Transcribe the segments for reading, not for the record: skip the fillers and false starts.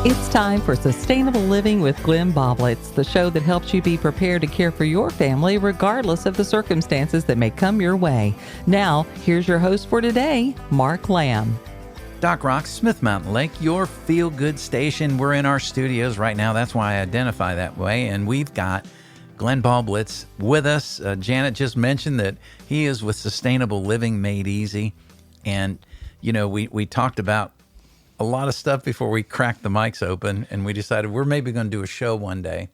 It's time for Sustainable Living with Glenn Boblitz, the show that helps you be prepared to care for your family regardless of the circumstances that may come your way. Now, here's your host for today, Mark Lamb. Doc Rock, Smith Mountain Lake, your feel-good station. We're in our studios right now. That's why I identify that way. And we've got Glenn Boblitz with us. Janet just mentioned that he is with Sustainable Living Made Easy. And, you know, we talked about a lot of stuff before we cracked the mics open, and we decided we're maybe going to do a show one day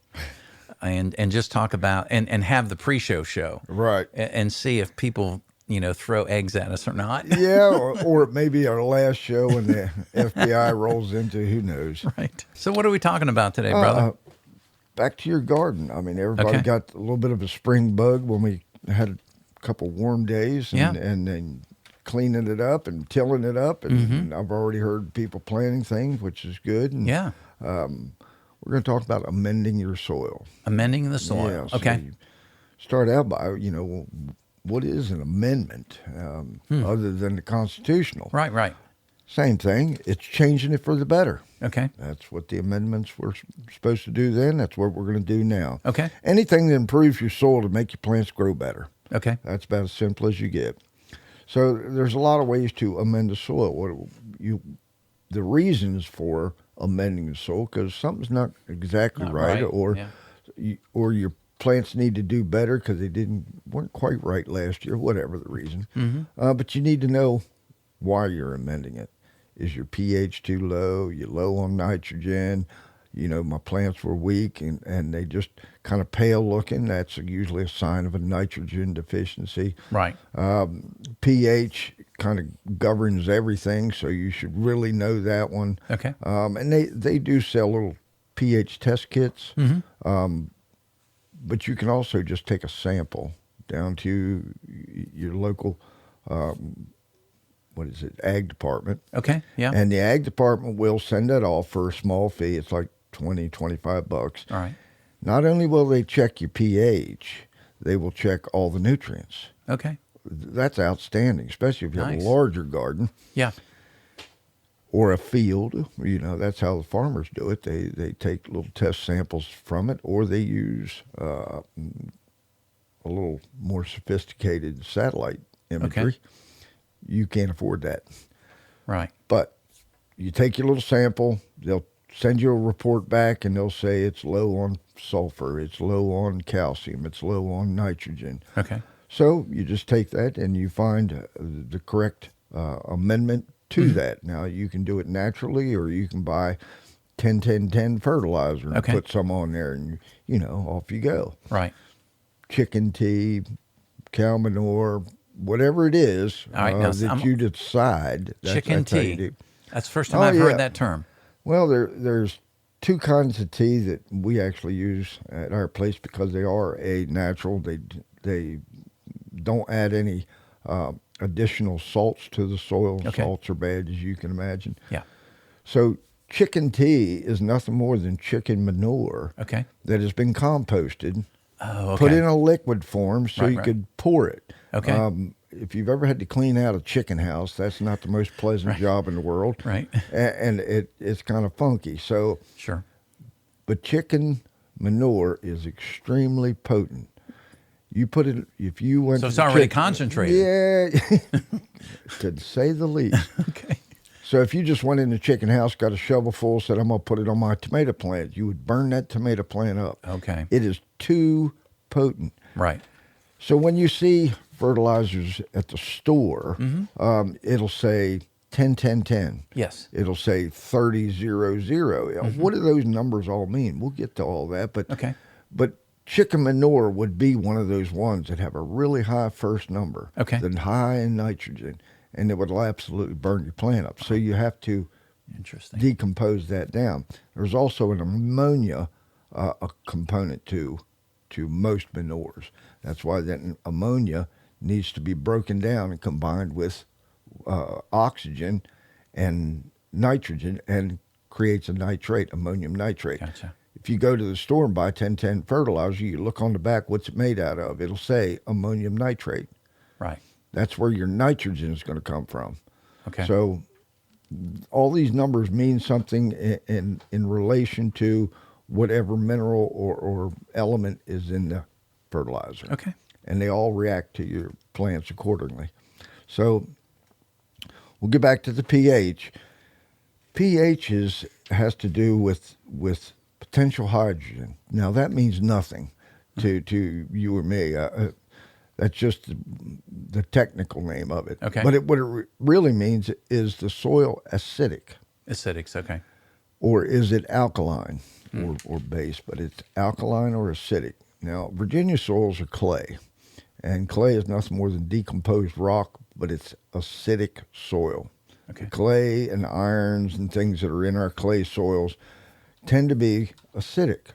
and just talk about and have the pre-show show. Right. And see if people, you know, throw eggs at us or not. Yeah, or maybe our last show when the FBI rolls into, who knows. Right. So what are we talking about today, brother? Back to your garden. I mean, everybody Okay. got a little bit of a spring bug when we had a couple warm days Yeah. and then cleaning it up and tilling it up. And I've already heard people planting things, which is good. And, Yeah. we're going to talk about amending your soil. Amending the soil. Yeah, so Okay. you start out by, you know, what is an amendment other than the constitutional? Right. Same thing. It's changing it for the better. Okay. That's what the amendments were supposed to do then. That's what we're going to do now. Okay. Anything that improves your soil to make your plants grow better. Okay. That's about as simple as you get. So there's a lot of ways to amend the soil. The reasons for amending the soil, because something's not exactly Not right, right. or Yeah. or your plants need to do better because they weren't quite right last year, whatever the reason. But you need to know why you're amending it. Is your pH too low? You're low on nitrogen? You know, my plants were weak and they just kind of pale looking. That's usually a sign of a nitrogen deficiency. Right. pH kind of governs everything, so you should really know that one. Okay. And they do sell little pH test kits, but you can also just take a sample down to your local ag department. Okay. Yeah. And the ag department will send that off for a small fee. It's like $20-25. All right. Not only will they check your pH, they will check all the nutrients. Okay. That's outstanding, especially if you have Nice. a larger garden Yeah. or a field. You know, that's how the farmers do it. They take little test samples from it, or they use a little more sophisticated satellite imagery. Okay. You can't afford that. Right. But you take your little sample, they'll send you a report back, and they'll say it's low on sulfur, it's low on calcium, it's low on nitrogen. Okay. So you just take that and you find the correct amendment to that. Now, you can do it naturally, or you can buy 10-10-10 fertilizer and Okay. put some on there, and, you know, off you go. Right. Chicken tea, cow manure, whatever it is All right, now, that you decide. Chicken that's how you tea. do. That's the first time Oh, I've yeah. heard that term. Well, there's two kinds of tea that we actually use at our place because they are a natural. They don't add any additional salts to the soil. Okay. Salts are bad, as you can imagine. Yeah. So chicken tea is nothing more than chicken manure Okay. that has been composted, Oh, okay. put in a liquid form so Right, you right. could pour it. Okay. If you've ever had to clean out a chicken house, that's not the most pleasant job in the world. Right. And it's kind of funky. So, Sure. but chicken manure is extremely potent. You put it, if you went So to it's the already chicken- concentrated. Yeah, to say the least. Okay. So if you just went in the chicken house, got a shovel full, said, I'm going to put it on my tomato plant, you would burn that tomato plant up. Okay. It is too potent. Right. So when you see fertilizers at the store, it'll say 10-10-10. Yes. It'll say 30-0-0. What do those numbers all mean? We'll get to all that. But Okay. but chicken manure would be one of those ones that have a really high first number, Okay. then high in nitrogen, and it would absolutely burn your plant up. So you have to Interesting. decompose that down. There's also an ammonia a component to most manures. That's why that ammonia needs to be broken down and combined with oxygen and nitrogen and creates a nitrate, ammonium nitrate. Gotcha. If you go to the store and buy 10-10 fertilizer, you look on the back, what's it made out of? It'll say ammonium nitrate. Right. That's where your nitrogen is going to come from. Okay. So all these numbers mean something in relation to whatever mineral or element is in the fertilizer. Okay. And they all react to your plants accordingly. So we'll get back to the pH. pH has to do with potential hydrogen. Now that means nothing to you or me. That's just the technical name of it. Okay. But what it really means is the soil acidic. Acidics, okay. Or is it alkaline or base? But it's alkaline or acidic. Now, Virginia soils are clay. And clay is nothing more than decomposed rock, but it's acidic soil. Okay. The clay and irons and things that are in our clay soils tend to be acidic.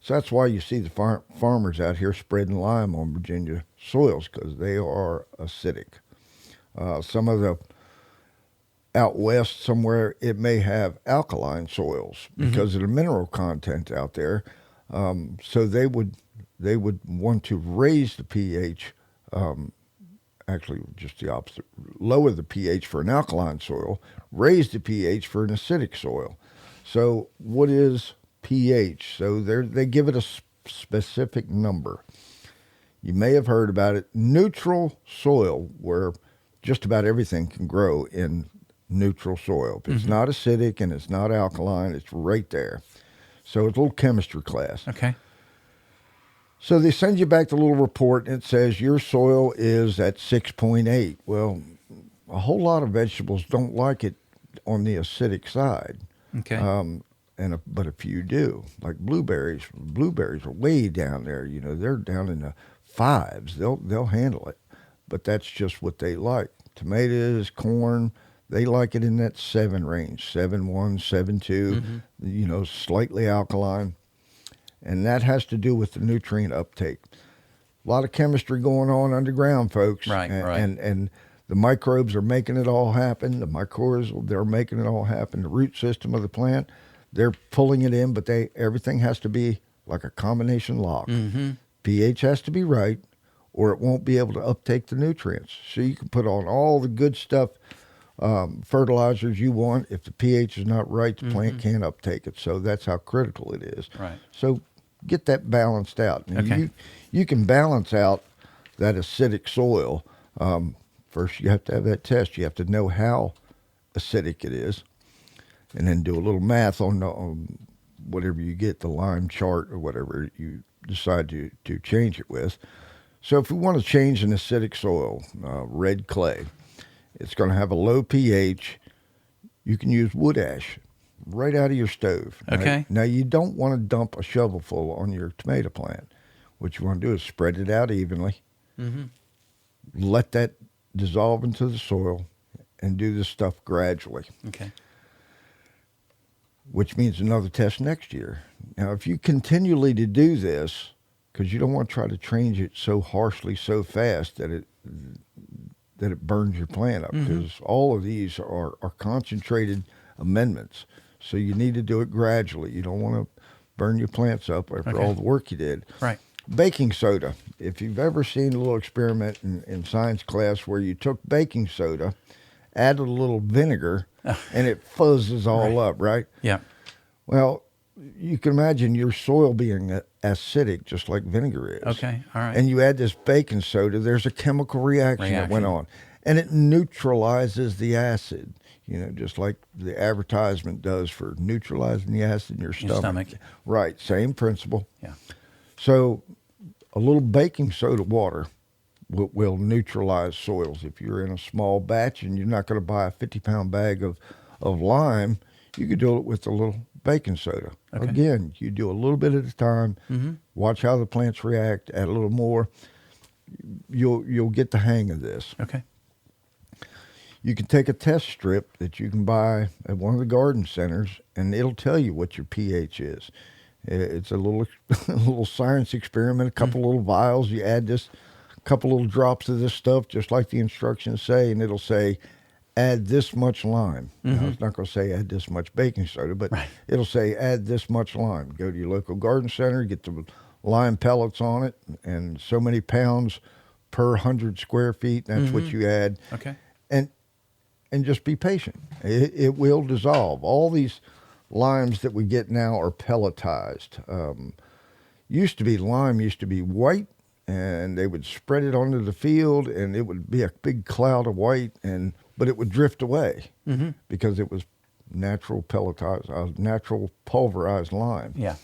So that's why you see the farmers out here spreading lime on Virginia soils, because they are acidic. Some of the out west somewhere, it may have alkaline soils because of the mineral content out there. So they would want to raise the pH, actually just the opposite, lower the pH for an alkaline soil, raise the pH for an acidic soil. So what is pH? So they give it a specific number. You may have heard about it. Neutral soil, where just about everything can grow in neutral soil. If it's not acidic and it's not alkaline, it's right there. So it's a little chemistry class. Okay. So they send you back the little report and it says your soil is at 6.8. Well, a whole lot of vegetables don't like it on the acidic side. Okay. But a few do. Like blueberries. Blueberries are way down there. You know, they're down in the 5s. They'll handle it. But that's just what they like. Tomatoes, corn, they like it in that 7 range, 7.1, 7.2, you know, slightly alkaline. And that has to do with the nutrient uptake. A lot of chemistry going on underground, folks. Right, right. And the microbes are making it all happen. The mycorrhizal, they're making it all happen. The root system of the plant, they're pulling it in, but everything has to be like a combination lock. pH has to be right, or it won't be able to uptake the nutrients. So you can put on all the good stuff, fertilizers you want. If the pH is not right, the plant can't uptake it. So that's how critical it is. Right. So get that balanced out. And Okay. you can balance out that acidic soil. First, you have to have that test. You have to know how acidic it is, and then do a little math on whatever you get, the lime chart or whatever you decide to change it with. So if we want to change an acidic soil, red clay, it's going to have a low pH. You can use wood ash right out of your stove. Okay. Now you don't want to dump a shovelful on your tomato plant. What you want to do is spread it out evenly. Let that dissolve into the soil and do this stuff gradually. Okay. Which means another test next year. Now, if you continually to do this, because you don't want to try to change it so harshly, so fast that it burns your plant up, because all of these are concentrated amendments. So you need to do it gradually. You don't want to burn your plants up after all the work you did. Right. Baking soda. If you've ever seen a little experiment in science class where you took baking soda, added a little vinegar, and it fuzzes all up, right? Yeah. Well, you can imagine your soil being acidic, just like vinegar is. Okay. All right. And you add this baking soda, there's a chemical reaction that went on. And it neutralizes the acid, you know, just like the advertisement does for neutralizing the acid in your stomach. Right. Same principle. Yeah. So a little baking soda water will neutralize soils. If you're in a small batch and you're not going to buy a 50-pound bag of lime, you could do it with a little baking soda. Okay. Again, you do a little bit at a time. Watch how the plants react. Add a little more. You'll get the hang of this. Okay. You can take a test strip that you can buy at one of the garden centers, and it'll tell you what your pH is. It's a little a little science experiment. A couple little vials. You add this, a couple little drops of this stuff, just like the instructions say, and it'll say, add this much lime. Now, it's not going to say add this much baking soda, but it'll say add this much lime. Go to your local garden center, get the lime pellets on it, and so many pounds per 100 square feet. That's what you add. Okay. And and just be patient. It will dissolve. All these limes that we get now are pelletized. Lime used to be white, and they would spread it onto the field, and it would be a big cloud of white, but it would drift away because it was natural pelletized, natural pulverized lime. Yeah.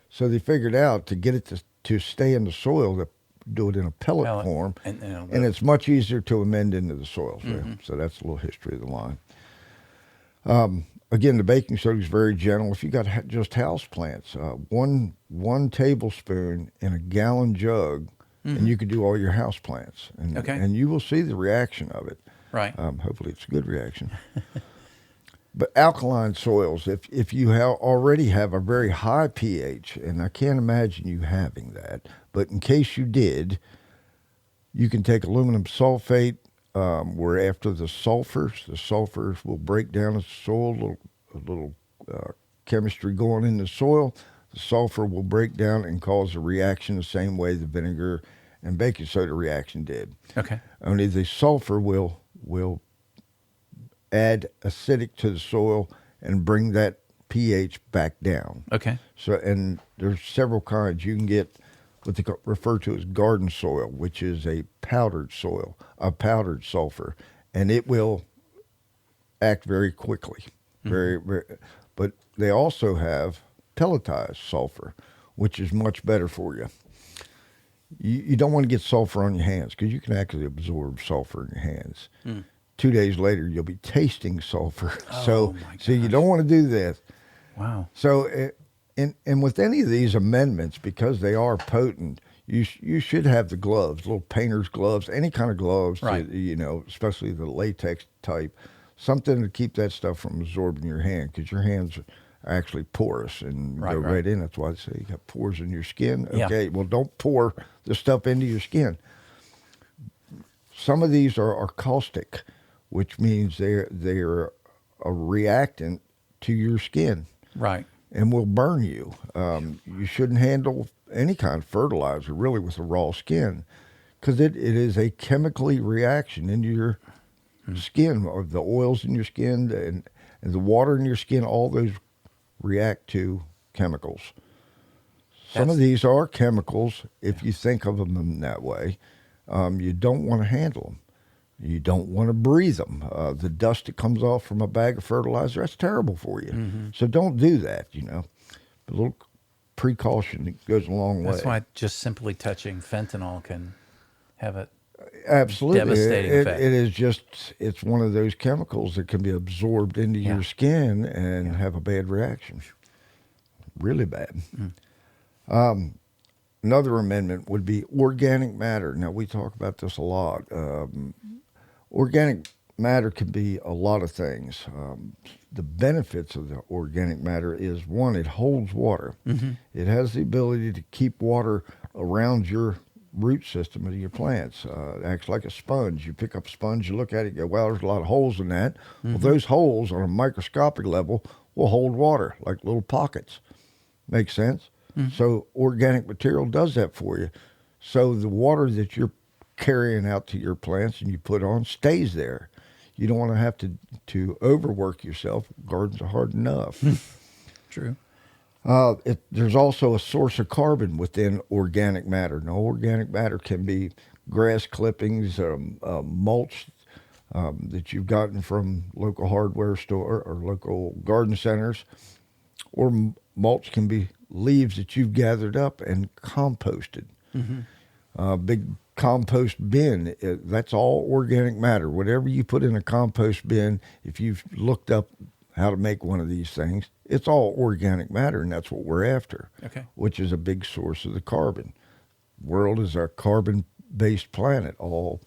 So they figured out to get it to stay in the soil, to do it in a pellet form, and it's much easier to amend into the soil. So that's a little history of the lime. Again, the baking soda is very gentle. If you got just house plants, one tablespoon in a gallon jug, and you could do all your house plants, and you will see the reaction of it. Right. Hopefully, it's a good reaction. But alkaline soils, if you already have a very high pH, and I can't imagine you having that, but in case you did, you can take aluminum sulfate, where after the sulfurs will break down the soil, a little chemistry going in the soil. The sulfur will break down and cause a reaction the same way the vinegar and baking soda reaction did. Okay. Only the sulfur will add acidic to the soil and bring that pH back down. Okay. So, and there's several kinds. You can get what they refer to as garden soil, which is a powdered soil, a powdered sulfur, and it will act very quickly. Very, but they also have pelletized sulfur, which is much better for you. You don't want to get sulfur on your hands because you can actually absorb sulfur in your hands. 2 days later, you'll be tasting sulfur. So you don't want to do this. Wow. So, and with any of these amendments, because they are potent, you should have the gloves, little painter's gloves, any kind of gloves, right. Especially the latex type, something to keep that stuff from absorbing your hand, because your hands are actually porous and go right in. That's why they say you got pores in your skin. Okay, well, don't pour the stuff into your skin. Some of these are caustic, which means they're a reactant to your skin. Right. And will burn you. You shouldn't handle any kind of fertilizer really with a raw skin, because it is a chemically reaction into your skin, or the oils in your skin and the water in your skin. All those react to chemicals. Some of these are chemicals if you think of them in that way. You don't want to handle them. You don't want to breathe them. The dust that comes off from a bag of fertilizer, that's terrible for you. So don't do that, A little precaution goes a long way. That's why just simply touching fentanyl can have a absolutely devastating effect. It is just, it's one of those chemicals that can be absorbed into your skin and have a bad reaction. Really bad. Another amendment would be organic matter. Now, we talk about this a lot. Organic matter can be a lot of things. The benefits of the organic matter is, one, it holds water. It has the ability to keep water around your root system of your plants. It acts like a sponge. You pick up a sponge, you look at it, you go, well, there's a lot of holes in that. Well, those holes on a microscopic level will hold water like little pockets. Makes sense? So organic material does that for you. So the water that you're carrying out to your plants and you put on stays there. You don't want to have to overwork yourself. Gardens are hard enough. True. There's also a source of carbon within organic matter. Now, organic matter can be grass clippings, mulch that you've gotten from local hardware store or local garden centers, or mulch can be leaves that you've gathered up and composted. Big compost bin, that's all organic matter. Whatever you put in a compost bin, if you've looked up how to make one of these things, it's all organic matter, and that's what we're after, which is a big source of the carbon. The world is a carbon-based planet. All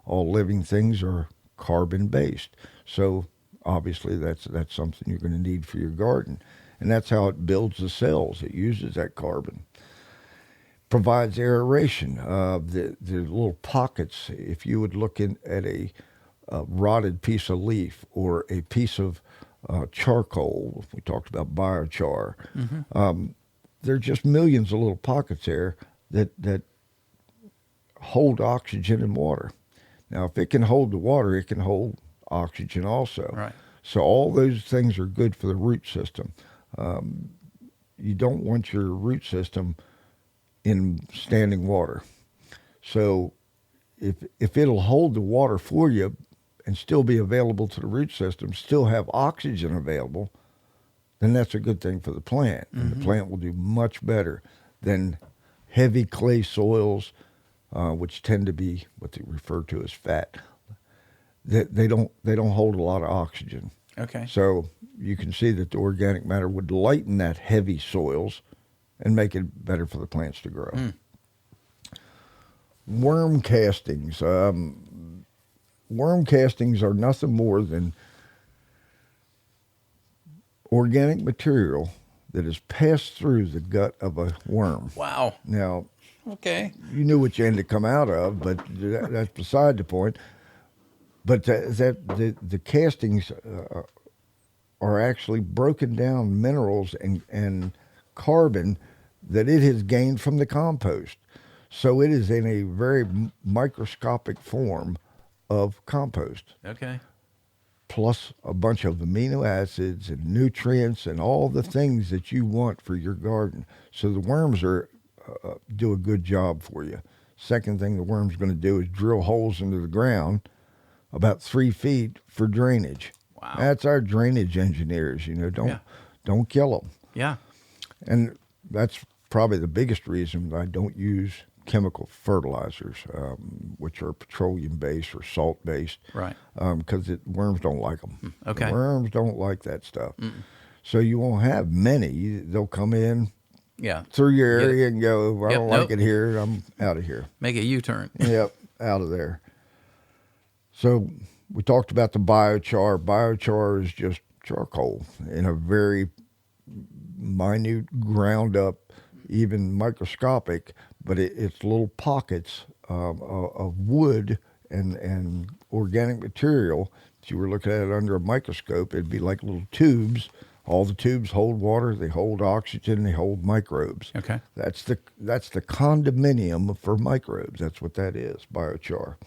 living things are carbon-based. So obviously that's something you're going to need for your garden. And that's how it builds the cells. It uses that carbon. Provides aeration. The little pockets, if you would look at a rotted piece of leaf or a piece of charcoal, we talked about biochar, there are just millions of little pockets there that hold oxygen and water. Now, if it can hold the water, it can hold oxygen also. Right. So all those things are good for the root system. You don't want your root system in standing water. So if it'll hold the water for you and still be available to the root system, still have oxygen available, then that's a good thing for the plant. And the plant will do much better than heavy clay soils, which tend to be what they refer to as fat. They don't hold a lot of oxygen. Okay. So you can see that the organic matter would lighten that heavy soils and make it better for the plants to grow. Worm castings. Worm castings are nothing more than organic material that is passed through the gut of a worm. Wow. Now, Okay. you knew which end to come out of, but that's beside the point. But the castings are actually broken down minerals and carbon that it has gained from the compost. So it is in a very microscopic form of compost, Okay. plus a bunch of amino acids and nutrients and all the things that you want for your garden. So the worms do a good job for you. Second thing the worm's going to do is drill holes into the ground about 3 feet for drainage. Wow. That's our drainage engineers. Don't kill them. Yeah. And that's probably the biggest reason I don't use chemical fertilizers, which are petroleum-based or salt-based. Right. Because worms don't like them. Okay. Worms don't like that stuff. So you won't have many. They'll come in Yeah. through your area and go, I Yep, don't nope. like it here. I'm out of here. Make a U-turn. Yep, out of there. So we talked about the biochar. Biochar is just charcoal in a very minute, ground up, even microscopic, but it's little pockets of wood and organic material. If you were looking at it under a microscope, it'd be like little tubes. All the tubes hold water, they hold oxygen, they hold microbes. Okay. That's the condominium for microbes. That's what that is, biochar.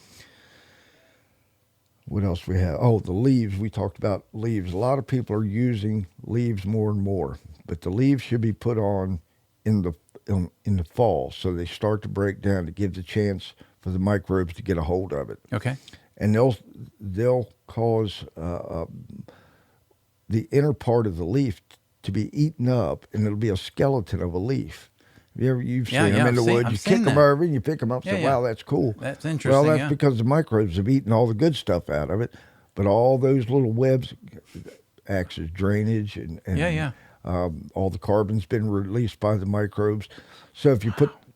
What else we have? Oh, the leaves. We talked about leaves. A lot of people are using leaves more and more, but the leaves should be put on in the fall, so they start to break down to give the chance for the microbes to get a hold of it. Okay. And they'll cause the inner part of the leaf to be eaten up, and it'll be a skeleton of a leaf. You've seen them in the woods. You kick them over and you pick them up. Say, wow, that's cool. That's interesting. Well, that's because the microbes have eaten all the good stuff out of it, but all those little webs acts as drainage, and all the carbon's been released by the microbes. So if you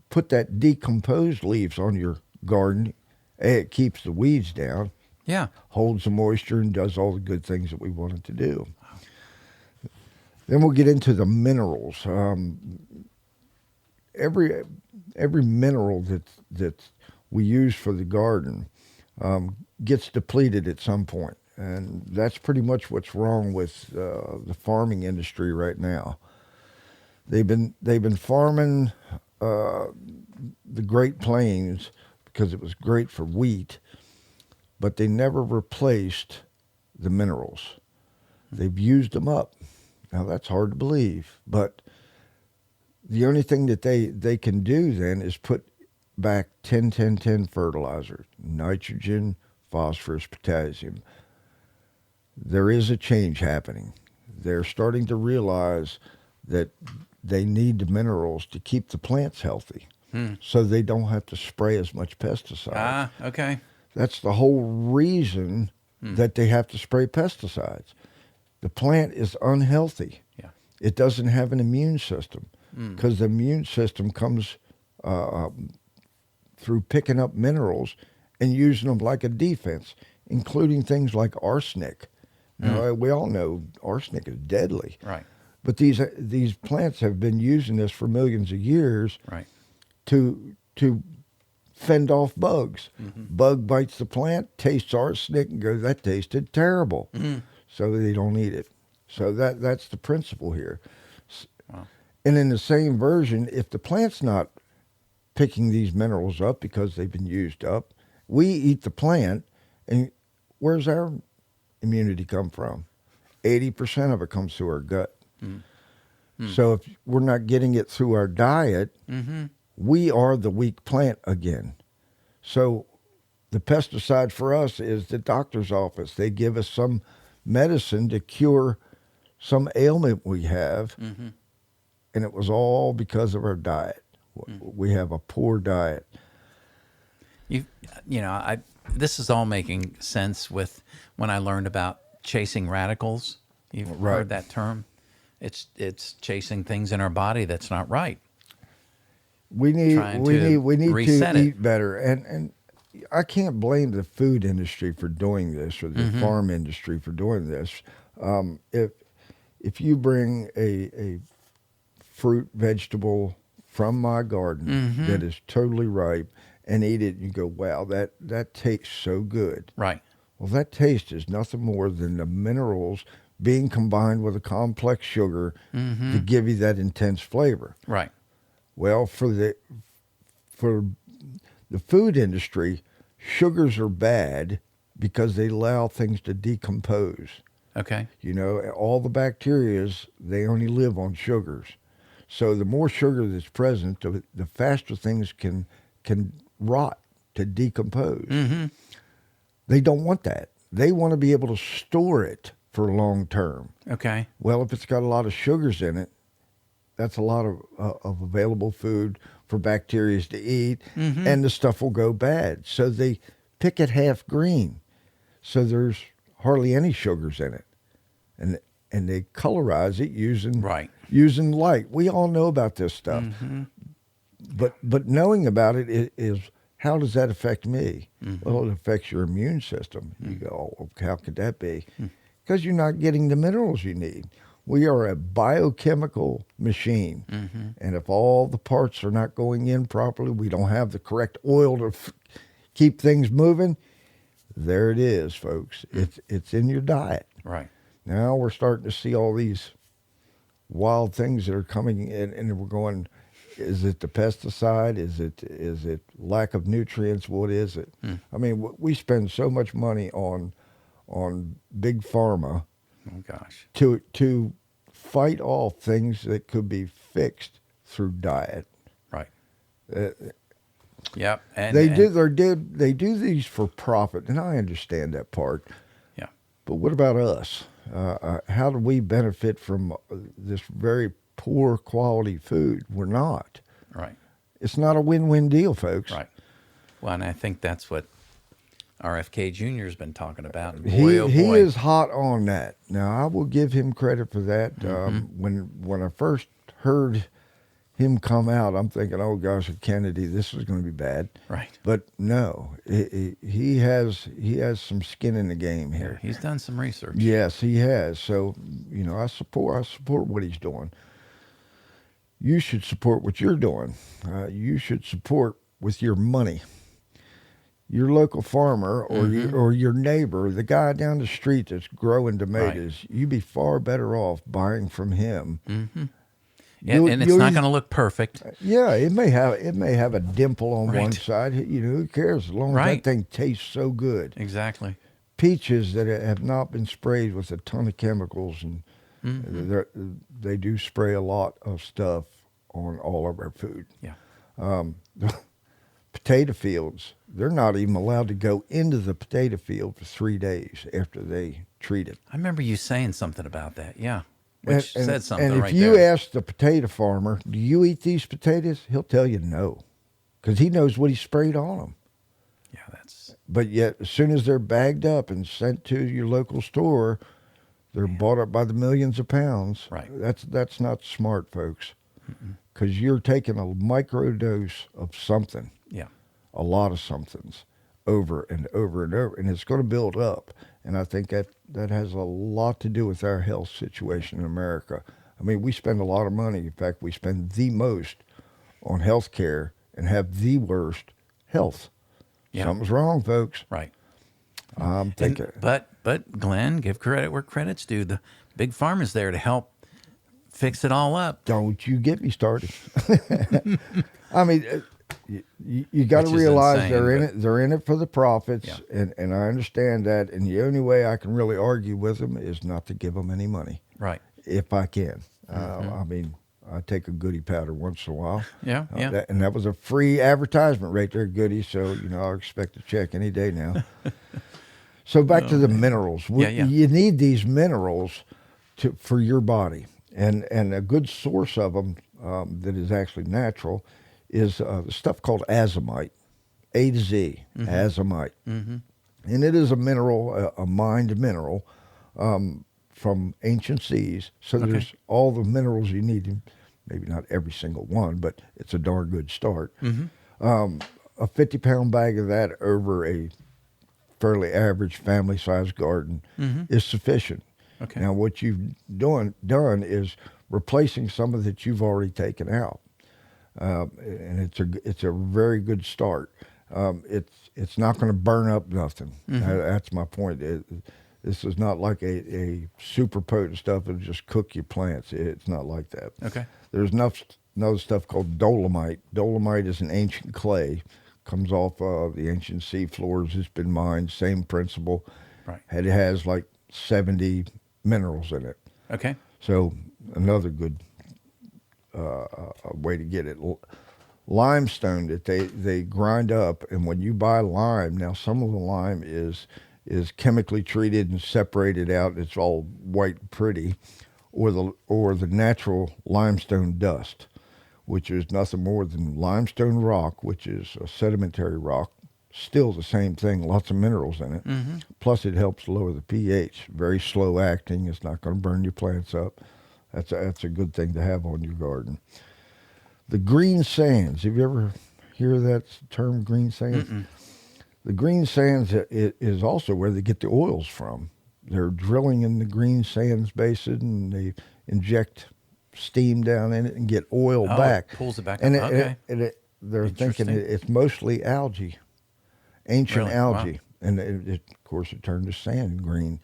put that decomposed leaves on your garden, it keeps the weeds down. Yeah. Holds the moisture and does all the good things that we want it to do. Then we'll get into the minerals. Every mineral that we use for the garden gets depleted at some point, and that's pretty much what's wrong with the farming industry right now. They've been farming the Great Plains because it was great for wheat, but they never replaced the minerals. They've used them up. Now that's hard to believe, but the only thing that they can do then is put back 10-10-10 fertilizer, nitrogen, phosphorus, potassium. There is a change happening. They're starting to realize that they need the minerals to keep the plants healthy, so they don't have to spray as much pesticide. Ah, okay. That's the whole reason that they have to spray pesticides. The plant is unhealthy. Yeah. It doesn't have an immune system because the immune system comes through picking up minerals and using them like a defense, including things like arsenic. Now, we all know arsenic is deadly. Right. But these plants have been using this for millions of years Right. to fend off bugs. Bug bites the plant, tastes arsenic, and goes, that tasted terrible. So they don't eat it. So that's the principle here. Wow. And in the same version, if the plant's not picking these minerals up because they've been used up, we eat the plant, and where's our immunity come from? 80% of it comes through our gut. So if we're not getting it through our diet, we are the weak plant again. So the pesticide for us is the doctor's office. They give us some medicine to cure some ailment we have, and it was all because of our diet. We have a poor diet. This is all making sense with when I learned about chasing radicals. You've heard that term. It's chasing things in our body that's not right. We need reset to it. eat better, and I can't blame the food industry for doing this or the farm industry for doing this. If you bring a fruit, vegetable from my garden that is totally ripe and eat it, you go, wow, that tastes so good. Right. Well, that taste is nothing more than the minerals being combined with a complex sugar to give you that intense flavor. Right. Well, for the food industry, sugars are bad because they allow things to decompose. Okay. All the bacterias, they only live on sugars. So the more sugar that's present, the faster things can rot, to decompose. They don't want that. They want to be able to store it for long term. Okay. Well, if it's got a lot of sugars in it, that's a lot of available food for bacteria to eat, and the stuff will go bad. So they pick it half green, so there's hardly any sugars in it, and they colorize it using light. We all know about this stuff, but knowing about it is how does that affect me? Well, it affects your immune system. You go, oh, how could that be? Because you're not getting the minerals you need. We are a biochemical machine. And if all the parts are not going in properly, we don't have the correct oil to keep things moving, there it is, folks. It's in your diet. Right. Now we're starting to see all these wild things that are coming in, and we're going, is it the pesticide? Is it lack of nutrients? What is it? I mean, we spend so much money on big pharma. Oh gosh. To fight off things that could be fixed through diet. Right. Yep. And they do these for profit, and I understand that part. Yeah. But what about us? How do we benefit from this very poor quality food? We're not. Right. It's not a win-win deal, folks. Right. Well, and I think that's what RFK Jr. has been talking about. And He boy, he is hot on that. Now, I will give him credit for that. When I first heard him come out, I'm thinking, oh gosh, Kennedy, this is going to be bad. Right. But no, he has some skin in the game here. He's done some research. Yes, he has. So I support what he's doing. You should support what you're doing. You should support with your money. Your local farmer or your neighbor, the guy down the street that's growing tomatoes, you'd be far better off buying from him. Yeah, and it's not going to look perfect. Yeah, it may have a dimple on one side. Who cares as long as that thing tastes so good. Exactly. Peaches that have not been sprayed with a ton of chemicals, and they do spray a lot of stuff on all of our food. Yeah. Potato fields, they're not even allowed to go into the potato field for 3 days after they treat it. I remember you saying something about that. Yeah. Which said something and right if you there. ask the potato farmer, do you eat these potatoes? He'll tell you no, because he knows what he sprayed on them. Yeah, that's. But yet, as soon as they're bagged up and sent to your local store, they're bought up by the millions of pounds. Right. That's not smart, folks, because you're taking a micro dose of something. Yeah. A lot of somethings over and over and over, and it's going to build up. And I think that has a lot to do with our health situation in America. I mean, we spend a lot of money. In fact, we spend the most on health care and have the worst health. Yeah. Something's wrong, folks. Right. I'm thinking. But Glenn, give credit where credit's due. The big pharma's there to help fix it all up. Don't you get me started. I mean, you got to Which is realize insane, they're in but- it. They're in it for the profits, Yeah. and I understand that. And the only way I can really argue with them is not to give them any money, Right. if I can. I mean, I take a goodie powder once in a while. Yeah, yeah. And that was a free advertisement right there, goodie. So I'll expect a check any day now. So back to the minerals. Yeah, yeah. You need these minerals for your body, and a good source of them that is actually natural is the stuff called azomite, A to Z, azomite, and it is a mineral, a mined mineral from ancient seas. So there's all the minerals you need. Maybe not every single one, but it's a darn good start. A 50-pound bag of that over a fairly average family-sized garden is sufficient. Okay. Now, what you've done is replacing some of that you've already taken out, and it's a very good start. It's not going to burn up nothing. That's my point. This is not like a super potent stuff that'll just cook your plants. It's not like that. Okay. There's another stuff called dolomite. Dolomite is an ancient clay, comes off the ancient sea floors. It's been mined. Same principle. Right. And it has like 70 minerals in it. Okay. So another good way to get it. Limestone that they grind up, and when you buy lime, now some of the lime is chemically treated and separated out. It's all white and pretty, or the natural limestone dust, which is nothing more than limestone rock, which is a sedimentary rock. Still the same thing, lots of minerals in it. Plus it helps lower the pH. Very slow acting. It's not going to burn your plants up. That's a good thing to have on your garden. The green sands. Have you ever hear that term, green sands? The green sands is also where they get the oils from. They're drilling in the green sands basin, and they inject steam down in it and get oil back. It pulls it back And up. Okay. they're thinking Interesting. it's mostly algae, ancient Really? algae. Wow. And of course it turned to sand green.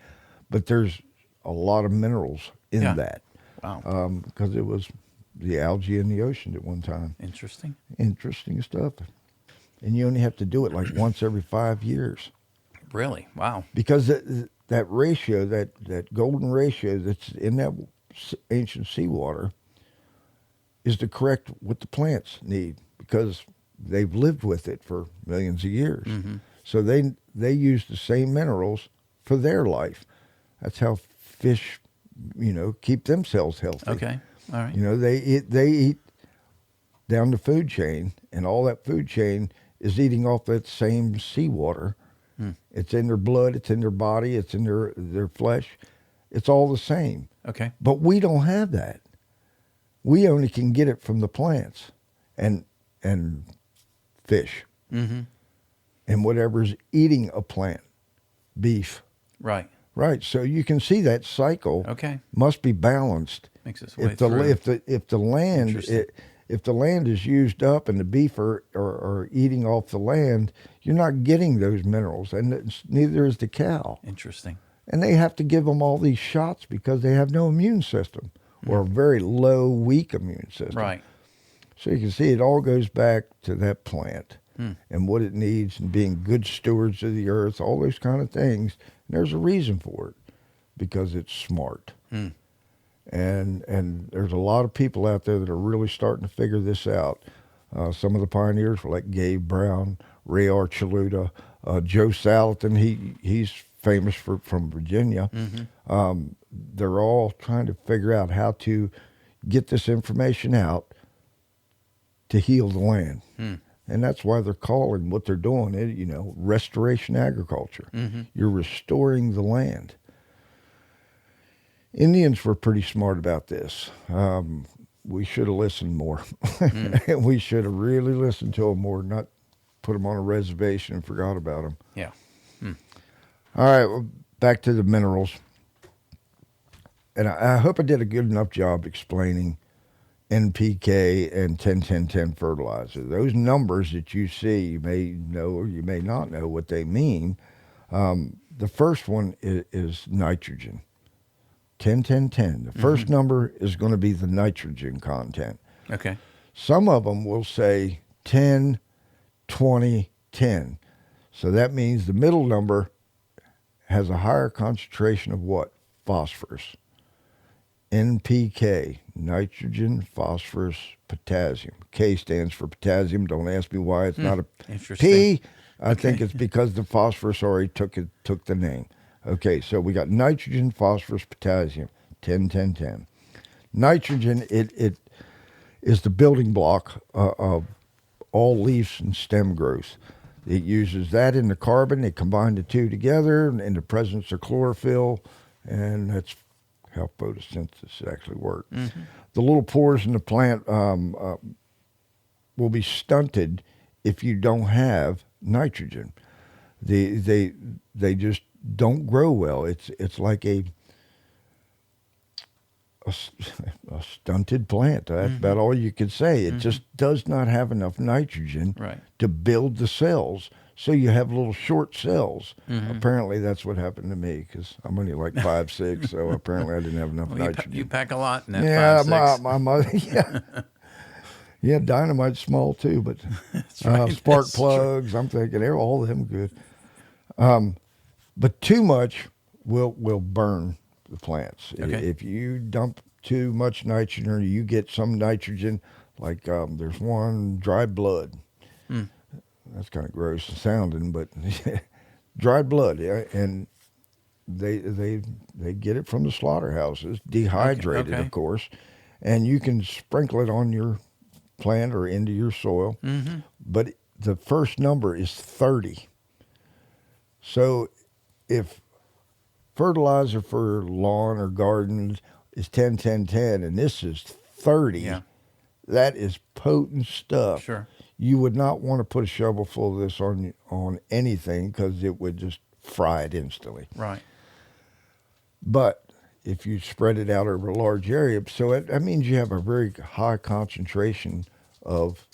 But there's a lot of minerals in that. Wow. Because it was the algae in the ocean at one time. Interesting. Interesting stuff. And you only have to do it like once every 5 years. Really? Wow. Because that ratio, that golden ratio that's in that ancient seawater is to correct what the plants need, because they've lived with it for millions of years. So they use the same minerals for their life. That's how fish, keep themselves healthy. Okay. All right. They eat down the food chain, and all that food chain is eating off that same seawater. It's in their blood, it's in their body, it's in their flesh. It's all the same. Okay. But we don't have that. We only can get it from the plants and fish and whatever's eating a plant, beef. Right. Right. So you can see that cycle Okay. must be balanced. Makes its way If the through. if the land Interesting. if the land is used up and the beef are eating off the land, you're not getting those minerals, and neither is the cow. Interesting. And they have to give them all these shots because they have no immune system, or a very low, weak immune system. Right. So you can see it all goes back to that plant and what it needs, and being good stewards of the earth, all those kind of things. And there's a reason for it, because it's smart. And there's a lot of people out there that are really starting to figure this out. Some of the pioneers were like Gabe Brown, Ray Archuleta, Joe Salatin. He's famous from Virginia. They're all trying to figure out how to get this information out to heal the land. And that's why they're calling what they're doing, restoration agriculture. You're restoring the land. Indians were pretty smart about this. We should have listened more. We should have really listened to them more, not put them on a reservation and forgot about them. Yeah. All right, well, back to the minerals. And I hope I did a good enough job explaining NPK and 10-10-10 fertilizer. Those numbers that you see, you may know or you may not know what they mean. The first one is nitrogen. 10-10-10. The first number is going to be the nitrogen content. Okay. Some of them will say 10, 20, 10. So that means the middle number has a higher concentration of what? Phosphorus. NPK, nitrogen, phosphorus, potassium. K stands for potassium. Don't ask me why it's not a Interesting. P. I think it's because the phosphorus already took the name. Okay, so we got nitrogen, phosphorus, potassium, 10, 10, 10. Nitrogen, it is the building block of all leaves and stem growth. It uses that in the carbon. They combine the two together in the presence of chlorophyll, and that's how photosynthesis actually works. Mm-hmm. The little pores in the plant will be stunted if you don't have nitrogen. They just don't grow well. It's like a stunted plant. That's about all you can say. It just does not have enough nitrogen to build the cells. So you have little short cells. Apparently that's what happened to me because I'm only like 5'6", so apparently I didn't have enough nitrogen. You pack a lot in that 5'6". My mother, yeah, dynamite's small too, but spark plugs, I'm thinking they're all of them good. But too much will burn the plants. Okay. If you dump too much nitrogen or you get some nitrogen, like there's one, dry blood. That's kind of gross sounding, but dry blood, yeah, and they get it from the slaughterhouses, dehydrated, of course, and you can sprinkle it on your plant or into your soil. But the first number is 30. So if fertilizer for lawn or gardens is 10, 10, 10, and this is 30, that is potent stuff. Sure. You would not want to put a shovel full of this on anything because it would just fry it instantly. Right. But if you spread it out over a large area, so that means you have a very high concentration of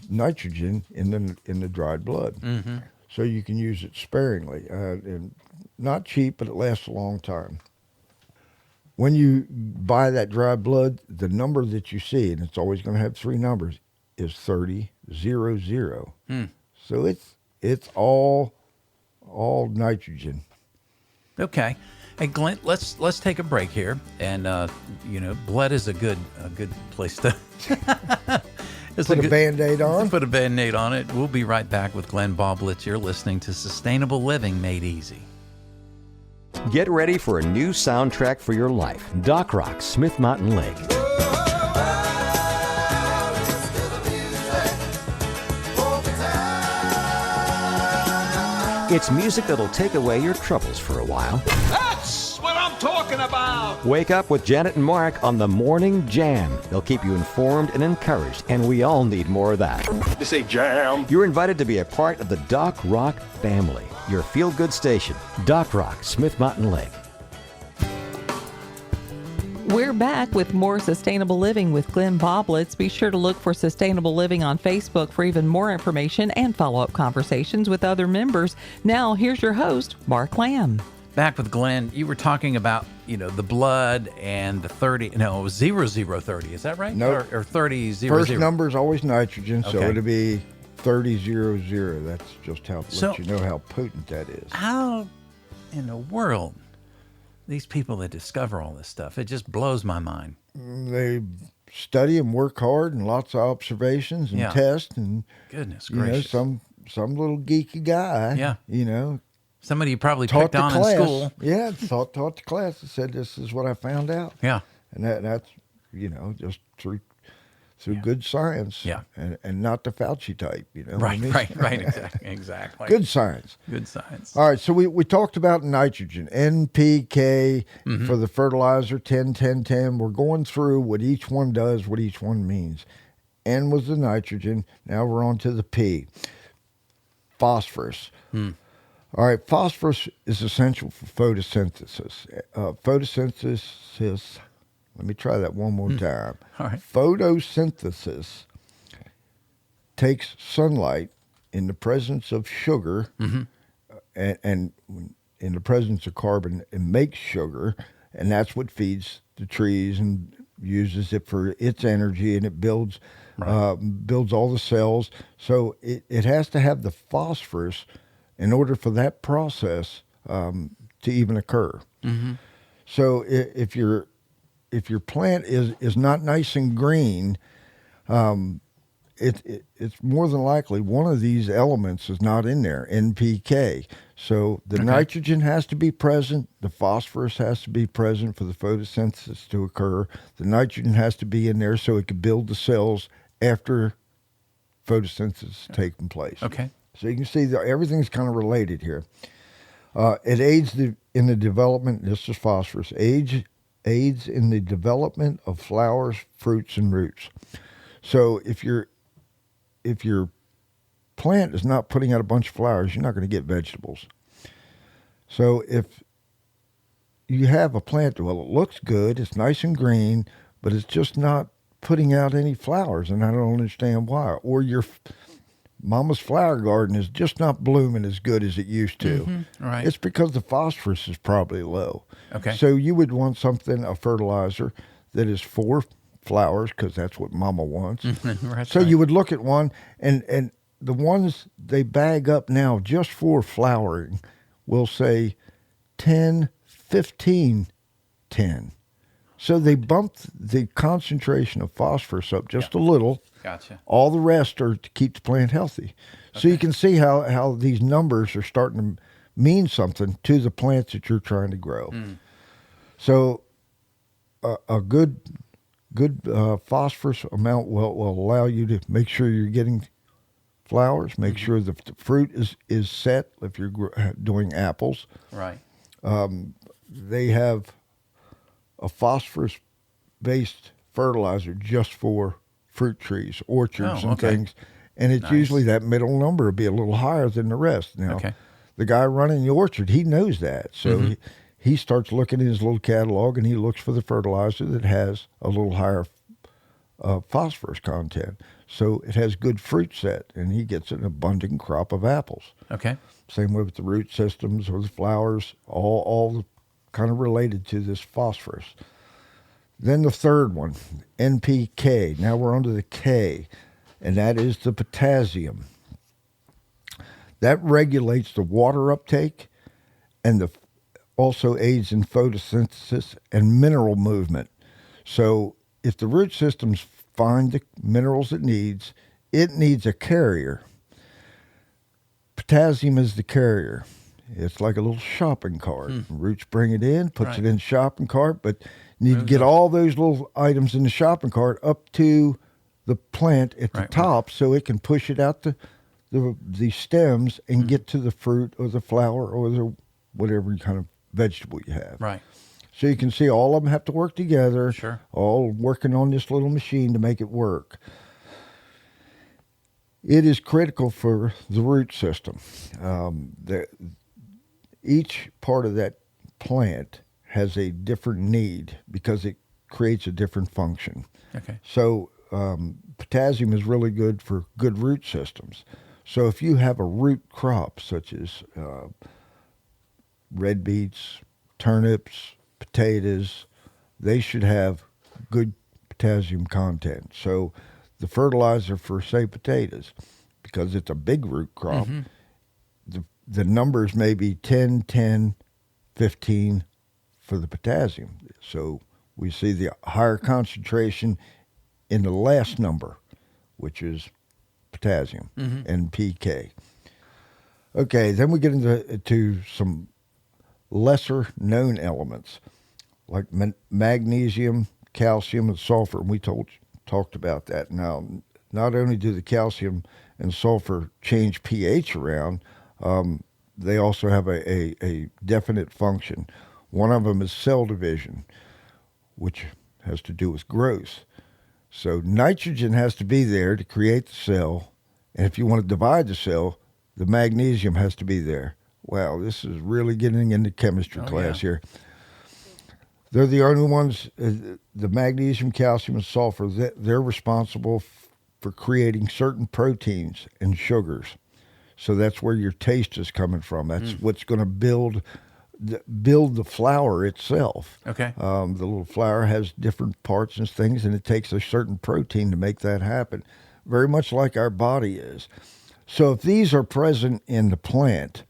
nitrogen in the dried blood. So you can use it sparingly. And not cheap, but it lasts a long time. When you buy that dried blood, the number that you see, and it's always going to have 3 numbers, is 3000. So it's all nitrogen. Okay. Hey, Glenn, let's take a break here, and blood is a good place to put a Band-Aid on. Put a Band-Aid on it. We'll be right back with Glenn Boblitz. You're listening to Sustainable Living Made Easy. Get ready for a new soundtrack for your life. Doc Rock, Smith Mountain Lake. It's music that'll take away your troubles for a while. That's what I'm talking about! Wake up with Janet and Mark on the Morning Jam. They'll keep you informed and encouraged, and we all need more of that. You say jam? You're invited to be a part of the Doc Rock family, your feel-good station. Doc Rock, Smith Mountain Lake. We're back with more Sustainable Living with Glenn Boblitz. Be sure to look for Sustainable Living on Facebook for even more information and follow-up conversations with other members. Now, here's your host, Mark Lamb. Back with Glenn. You were talking about, the blood and the 30. No, it was 0030. Is that right? No. Or 30 First number is always nitrogen, so it'll be 3000. That's just how let you know how potent that is. How in the world? These people that discover all this stuff, it just blows my mind. They study and work hard and lots of observations and tests and goodness gracious, some little geeky guy. Somebody you probably picked on in school. Yeah, taught the class and said, "This is what I found out." Yeah, and that's just through good science. Yeah, and not the Fauci type. Right, exactly. Good science. Good science. All right, so we talked about nitrogen, NPK for the fertilizer, 10, 10, 10. We're going through what each one does, what each one means. N was the nitrogen. Now we're on to the P. Phosphorus. All right, phosphorus is essential for photosynthesis. Photosynthesis, let me try that one more time. All right. Photosynthesis takes sunlight in the presence of sugar and in the presence of carbon and makes sugar, and that's what feeds the trees and uses it for its energy, and it builds builds all the cells. So it has to have the phosphorus in order for that process to even occur. So if your plant is not nice and green, it's more than likely one of these elements is not in there, NPK. So the nitrogen has to be present, the phosphorus has to be present for the photosynthesis to occur. The nitrogen has to be in there so it can build the cells after photosynthesis is taking place. Okay. So you can see that everything's kind of related here. It aids in the development, this is phosphorus, aids in the development of flowers, fruits, and roots. So if your plant is not putting out a bunch of flowers, you're not going to get vegetables. So if you have a plant, well, it looks good, it's nice and green, but it's just not putting out any flowers, and I don't understand why. Or your mama's flower garden is just not blooming as good as it used to. Right. It's because the phosphorus is probably low. Okay. So you would want a fertilizer that is for flowers, because that's what mama wants. So you would look at one, and the ones they bag up now just for flowering will say 10, 15, 10. So they bumped the concentration of phosphorus up just a little. Gotcha. All the rest are to keep the plant healthy. So you can see how these numbers are starting to mean something to the plants that you're trying to grow. So a good phosphorus amount will allow you to make sure you're getting flowers, make sure the fruit is set if you're doing apples. Right. They have a phosphorus-based fertilizer just for fruit trees, orchards, and things. And it's usually that middle number will be a little higher than the rest. Now, the guy running the orchard, he knows that. So he starts looking in his little catalog, and he looks for the fertilizer that has a little higher phosphorus content. So it has good fruit set, and he gets an abundant crop of apples. Okay. Same way with the root systems or the flowers, all kind of related to this phosphorus. Then the third one, NPK. Now we're on to the K, and that is the potassium. That regulates the water uptake and also aids in photosynthesis and mineral movement. So if the root systems find the minerals it needs a carrier. Potassium is the carrier. It's like a little shopping cart. Roots bring it in, puts it in the shopping cart, but you need to get all those little items in the shopping cart up to the plant at the top so it can push it out the stems and get to the fruit or the flower or the whatever kind of vegetable you have. Right. So you can see all of them have to work together, all working on this little machine to make it work. It is critical for the root system. Each part of that plant has a different need because it creates a different function. Okay. So potassium is really good for good root systems. So if you have a root crop such as red beets, turnips, potatoes, they should have good potassium content. So the fertilizer for, say, potatoes, because it's a big root crop, the numbers may be 10, 10, 15 for the potassium. So we see the higher concentration in the last number, which is potassium, NPK. Okay, then we get into some lesser known elements like magnesium, calcium, and sulfur. And we talked about that. Now, not only do the calcium and sulfur change pH around, they also have a definite function. One of them is cell division, which has to do with growth. So nitrogen has to be there to create the cell, and if you want to divide the cell, the magnesium has to be there. Wow, this is really getting into chemistry class here. They're the only ones, the magnesium, calcium, and sulfur, they're responsible for creating certain proteins and sugars. So that's where your taste is coming from. That's what's going to build build the flower itself. Okay. The little flower has different parts and things, and it takes a certain protein to make that happen, very much like our body is. So if these are present in the plant,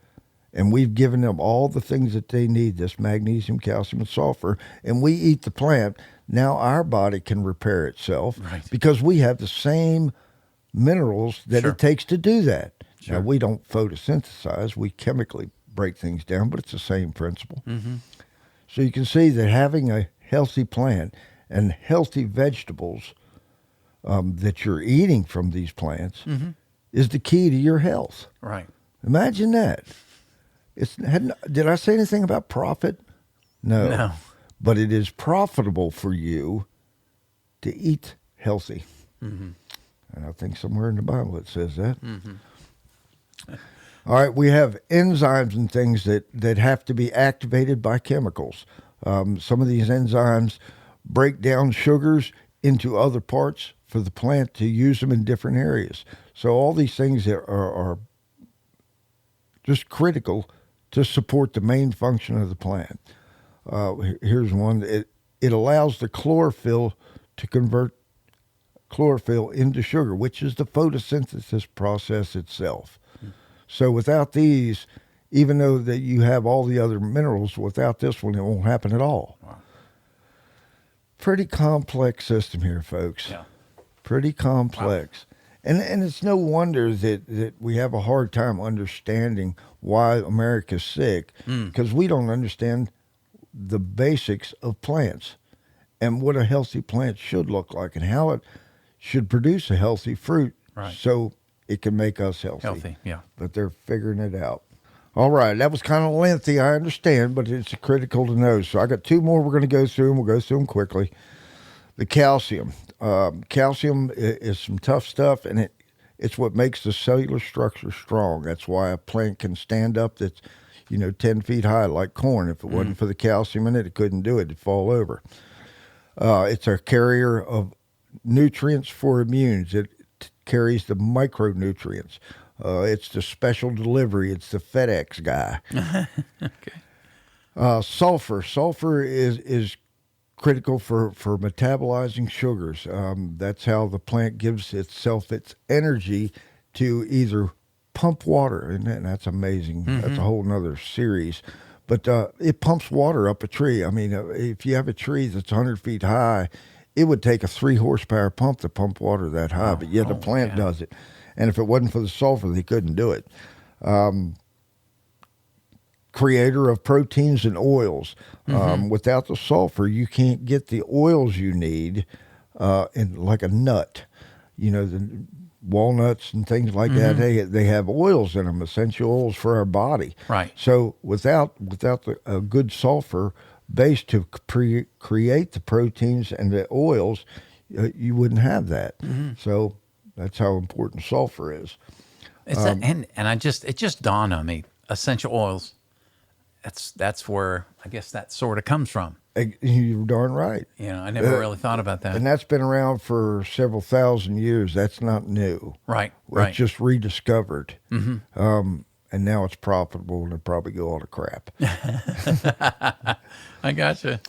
and we've given them all the things that they need, this magnesium, calcium, and sulfur, and we eat the plant, now our body can repair itself because we have the same minerals that it takes to do that. Now, we don't photosynthesize. We chemically break things down, but it's the same principle. So you can see that having a healthy plant and healthy vegetables that you're eating from these plants is the key to your health. Right. Imagine that. Did I say anything about profit? No. But it is profitable for you to eat healthy. And I think somewhere in the Bible it says that. All right, we have enzymes and things that have to be activated by chemicals. Some of these enzymes break down sugars into other parts for the plant to use them in different areas. So all these things are just critical to support the main function of the plant. Here's one. It allows the chlorophyll to convert chlorophyll into sugar, which is the photosynthesis process itself. So without these, even though that you have all the other minerals, without this one, it won't happen at all. Wow. Pretty complex system here, folks. Yeah. Pretty complex. Wow. And it's no wonder that we have a hard time understanding why America's sick, because we don't understand the basics of plants and what a healthy plant should look like and how it should produce a healthy fruit so it can make us healthy. Yeah. But they're figuring it out. All right, that was kind of lengthy, I understand, but it's critical to know. So I got two more we're going to go through, and we'll go through them quickly. The calcium. Calcium is some tough stuff, and it's what makes the cellular structure strong. That's why a plant can stand up that's 10 feet high like corn. If it wasn't for the calcium in it, it couldn't do it. It'd fall over. It's a carrier of nutrients for immunes. It carries the micronutrients. It's the special delivery. It's the FedEx guy. Okay. Sulfur. Sulfur is critical for metabolizing sugars. That's how the plant gives itself its energy to either pump water, and that's amazing. That's a whole nother series. But it pumps water up a tree. I mean, if you have a tree that's 100 feet high, it would take a 3-horsepower pump to pump water that high, but yet the plant does it. And if it wasn't for the sulfur, they couldn't do it. Creator of proteins and oils. Without the sulfur, you can't get the oils you need in like a nut. The walnuts and things like that, they have oils in them, essential oils for our body. Right. So without a good sulfur base to create the proteins and the oils, you wouldn't have that. So that's how important sulfur is. It's and it just dawned on me, essential oils. That's where I guess that sort of comes from. You're darn right. I never really thought about that. And that's been around for several thousand years. That's not new. Right. It's just rediscovered. And now it's profitable, and it'll probably go all to crap. I gotcha.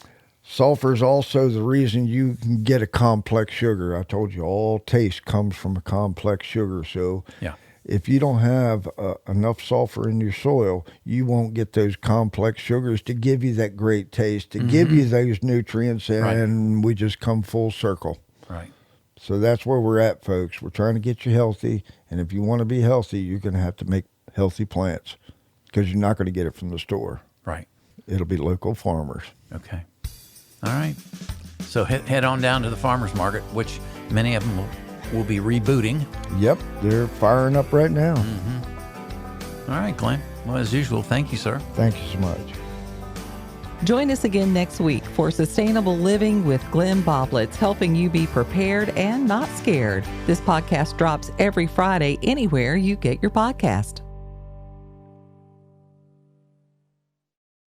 Sulfur is also the reason you can get a complex sugar. I told you all taste comes from a complex sugar. So if you don't have enough sulfur in your soil, you won't get those complex sugars to give you that great taste, to give you those nutrients, and we just come full circle. Right. So that's where we're at, folks. We're trying to get you healthy, and if you want to be healthy, you're going to have to make healthy plants because you're not going to get it from the store. Right. It'll be local farmers. Okay. All right. So head on down to the farmers market, which many of them will be rebooting. Yep, they're firing up right now. All right, Glenn. Well, as usual, thank you, sir. Thank you so much. Join us again next week for Sustainable Living with Glenn Boblitz, helping you be prepared and not scared. This podcast drops every Friday anywhere you get your podcast.